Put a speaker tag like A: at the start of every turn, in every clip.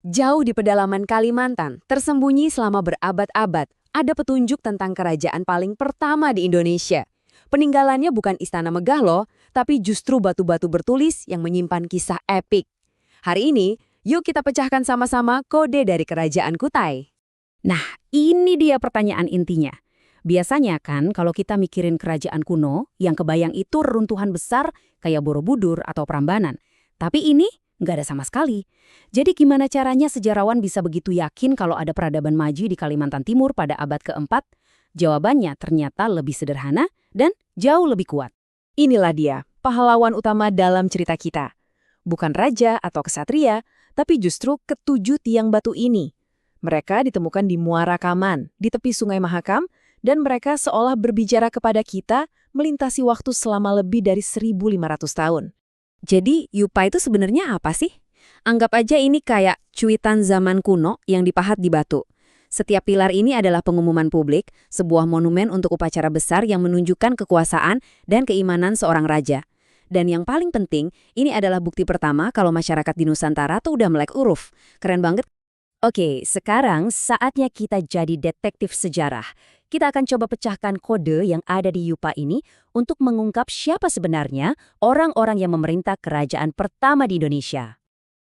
A: Jauh di pedalaman Kalimantan, tersembunyi selama berabad-abad, ada petunjuk tentang kerajaan paling pertama di Indonesia. Peninggalannya bukan istana megah loh, tapi justru batu-batu bertulis yang menyimpan kisah epik. Hari ini, yuk kita pecahkan sama-sama kode dari Kerajaan Kutai.
B: Nah, ini dia pertanyaan intinya. Biasanya kan kalau kita mikirin kerajaan kuno, yang kebayang itu reruntuhan besar kayak Borobudur atau Prambanan. Tapi ini nggak ada sama sekali. Jadi gimana caranya sejarawan bisa begitu yakin kalau ada peradaban maju di Kalimantan Timur pada abad keempat? Jawabannya ternyata lebih sederhana dan jauh lebih kuat.
A: Inilah dia, pahlawan utama dalam cerita kita. Bukan raja atau kesatria, tapi justru ketujuh tiang batu ini. Mereka ditemukan di Muara Kaman, di tepi Sungai Mahakam, dan mereka seolah berbicara kepada kita melintasi waktu selama lebih dari 1.500 tahun. Jadi, Yupa itu sebenarnya apa sih? Anggap aja ini kayak cuitan zaman kuno yang dipahat di batu. Setiap pilar ini adalah pengumuman publik, sebuah monumen untuk upacara besar yang menunjukkan kekuasaan dan keimanan seorang raja. Dan yang paling penting, ini adalah bukti pertama kalau masyarakat di Nusantara tuh udah melek huruf. Keren banget. Oke, sekarang saatnya kita jadi detektif sejarah. Kita akan coba pecahkan kode yang ada di Yupa ini untuk mengungkap siapa sebenarnya orang-orang yang memerintah kerajaan pertama di Indonesia.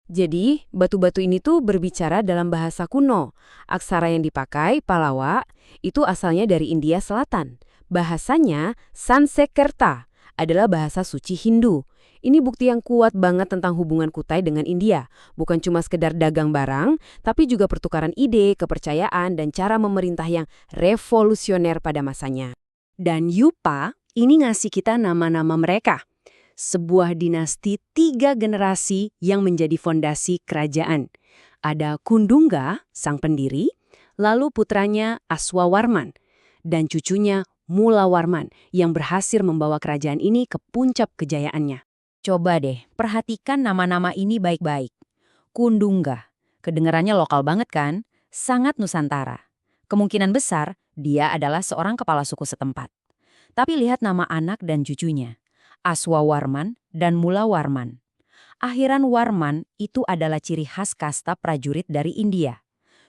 A: Jadi, batu-batu ini tuh berbicara dalam bahasa kuno. Aksara yang dipakai, Palawa, itu asalnya dari India Selatan. Bahasanya Sansekerta, adalah bahasa suci Hindu. Ini bukti yang kuat banget tentang hubungan Kutai dengan India. Bukan cuma sekedar dagang barang, tapi juga pertukaran ide, kepercayaan, dan cara memerintah yang revolusioner pada masanya. Dan Yupa ini ngasih kita nama-nama mereka. Sebuah dinasti 3 generasi yang menjadi fondasi kerajaan. Ada Kundungga, sang pendiri, lalu putranya Aswawarman, dan cucunya Mulawarman yang berhasil membawa kerajaan ini ke puncak kejayaannya.
B: Coba deh, perhatikan nama-nama ini baik-baik. Kundungga, kedengarannya lokal banget kan? Sangat Nusantara. Kemungkinan besar, dia adalah seorang kepala suku setempat. Tapi lihat nama anak dan cucunya. Aswawarman dan Mulawarman. Akhiran Warman itu adalah ciri khas kasta prajurit dari India.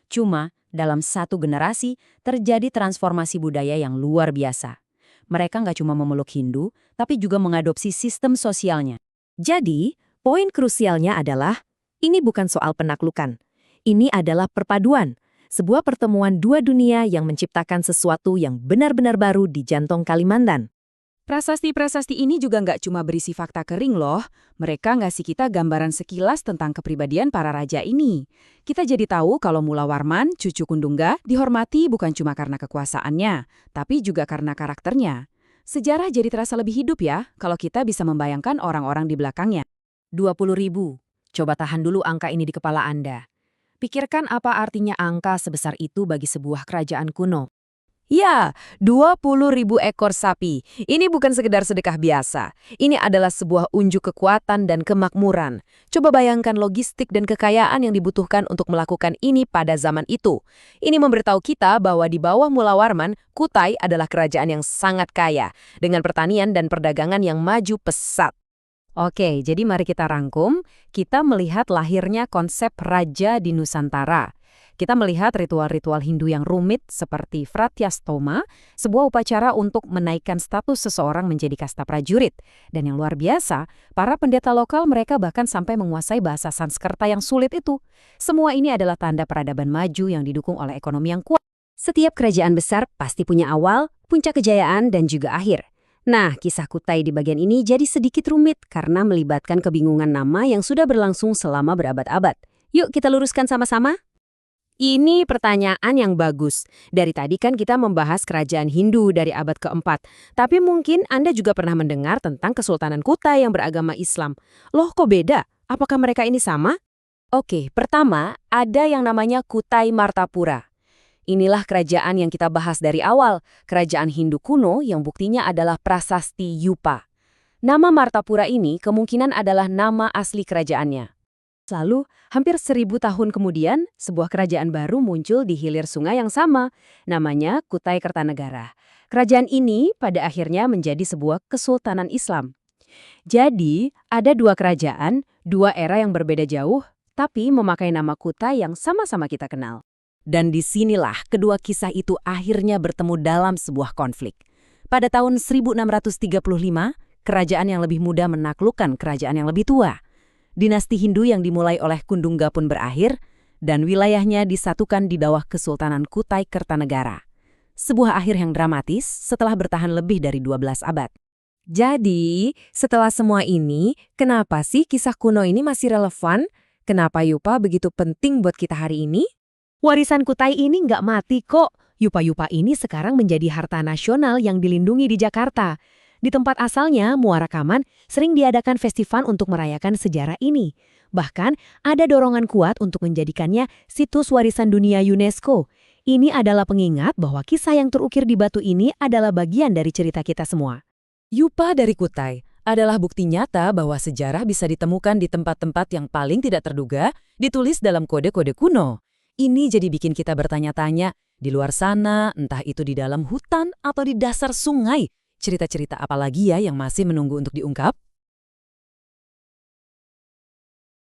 B: Cuma, dalam satu generasi, terjadi transformasi budaya yang luar biasa. Mereka nggak cuma memeluk Hindu, tapi juga mengadopsi sistem sosialnya. Jadi, poin krusialnya adalah, ini bukan soal penaklukan. Ini adalah perpaduan, sebuah pertemuan dua dunia yang menciptakan sesuatu yang benar-benar baru di jantung Kalimantan.
A: Prasasti-prasasti ini juga nggak cuma berisi fakta kering loh. Mereka ngasih kita gambaran sekilas tentang kepribadian para raja ini. Kita jadi tahu kalau Mulawarman, cucu Kundungga, dihormati bukan cuma karena kekuasaannya, tapi juga karena karakternya. Sejarah jadi terasa lebih hidup ya, kalau kita bisa membayangkan orang-orang di belakangnya.
B: 20.000. Coba tahan dulu angka ini di kepala Anda. Pikirkan apa artinya angka sebesar itu bagi sebuah kerajaan kuno.
A: Ya, 20.000 ekor sapi. Ini bukan sekedar sedekah biasa. Ini adalah sebuah unjuk kekuatan dan kemakmuran. Coba bayangkan logistik dan kekayaan yang dibutuhkan untuk melakukan ini pada zaman itu. Ini memberitahu kita bahwa di bawah Mulawarman, Kutai adalah kerajaan yang sangat kaya, dengan pertanian dan perdagangan yang maju pesat. Oke, jadi mari kita rangkum. Kita melihat lahirnya konsep raja di Nusantara. Kita melihat ritual-ritual Hindu yang rumit seperti Fratyastoma, sebuah upacara untuk menaikkan status seseorang menjadi kasta prajurit. Dan yang luar biasa, para pendeta lokal mereka bahkan sampai menguasai bahasa Sanskerta yang sulit itu. Semua ini adalah tanda peradaban maju yang didukung oleh ekonomi yang kuat. Setiap kerajaan besar pasti punya awal, puncak kejayaan, dan juga akhir. Nah, kisah Kutai di bagian ini jadi sedikit rumit karena melibatkan kebingungan nama yang sudah berlangsung selama berabad-abad. Yuk kita luruskan sama-sama. Ini pertanyaan yang bagus. Dari tadi kan kita membahas kerajaan Hindu dari abad keempat. Tapi mungkin Anda juga pernah mendengar tentang Kesultanan Kutai yang beragama Islam. Loh kok beda? Apakah mereka ini sama? Oke, pertama ada yang namanya Kutai Martapura. Inilah kerajaan yang kita bahas dari awal. Kerajaan Hindu kuno yang buktinya adalah prasasti Yupa. Nama Martapura ini kemungkinan adalah nama asli kerajaannya. Lalu, hampir 1.000 tahun kemudian, sebuah kerajaan baru muncul di hilir sungai yang sama, namanya Kutai Kertanegara. Kerajaan ini pada akhirnya menjadi sebuah kesultanan Islam. Jadi, ada dua kerajaan, dua era yang berbeda jauh, tapi memakai nama Kutai yang sama-sama kita kenal. Dan disinilah kedua kisah itu akhirnya bertemu dalam sebuah konflik. Pada tahun 1635, kerajaan yang lebih muda menaklukkan kerajaan yang lebih tua. Dinasti Hindu yang dimulai oleh Kundungga pun berakhir, dan wilayahnya disatukan di bawah Kesultanan Kutai Kertanegara. Sebuah akhir yang dramatis setelah bertahan lebih dari 12 abad. Jadi, setelah semua ini, kenapa sih kisah kuno ini masih relevan? Kenapa Yupa begitu penting buat kita hari ini? Warisan Kutai ini nggak mati kok. Yupa-yupa ini sekarang menjadi harta nasional yang dilindungi di Jakarta. Di tempat asalnya, Muara Kaman, sering diadakan festival untuk merayakan sejarah ini. Bahkan, ada dorongan kuat untuk menjadikannya situs warisan dunia UNESCO. Ini adalah pengingat bahwa kisah yang terukir di batu ini adalah bagian dari cerita kita semua. Yupa dari Kutai adalah bukti nyata bahwa sejarah bisa ditemukan di tempat-tempat yang paling tidak terduga, ditulis dalam kode-kode kuno. Ini jadi bikin kita bertanya-tanya, di luar sana, entah itu di dalam hutan atau di dasar sungai, cerita-cerita apa lagi ya yang masih menunggu untuk diungkap?